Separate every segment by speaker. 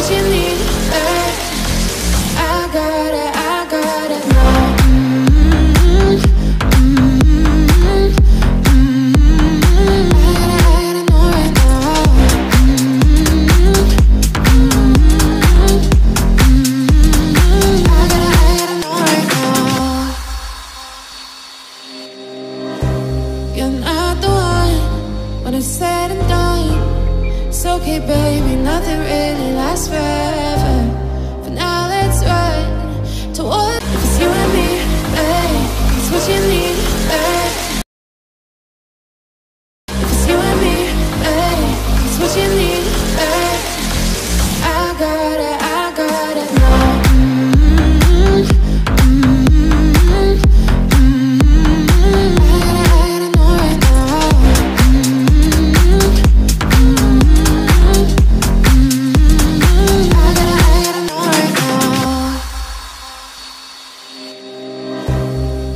Speaker 1: what you need, I got it now. I gotta know right now. I gotta know right now. You're not the one when it's said and done. It's okay, baby, nothing really lasts forever. For now, let's run toward. If it's you and me, it's what you need, If it's you and me, it's what you need, I got it now. I gotta know right now. I gotta know right now.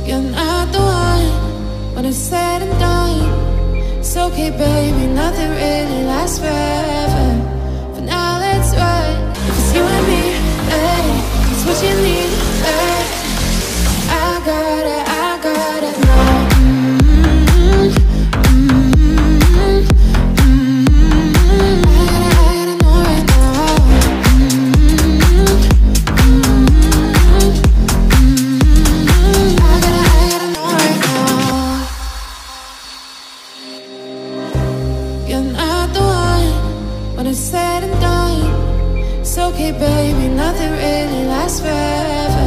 Speaker 1: You're not the one when it's said and done. It's okay, baby, nothing really lasts forever. For now, let's run. If it's you and me, it's what you need, I got it now. I gotta know right now. I gotta know right now. You're not the one when it's said and done. It's okay, baby, nothing really lasts forever.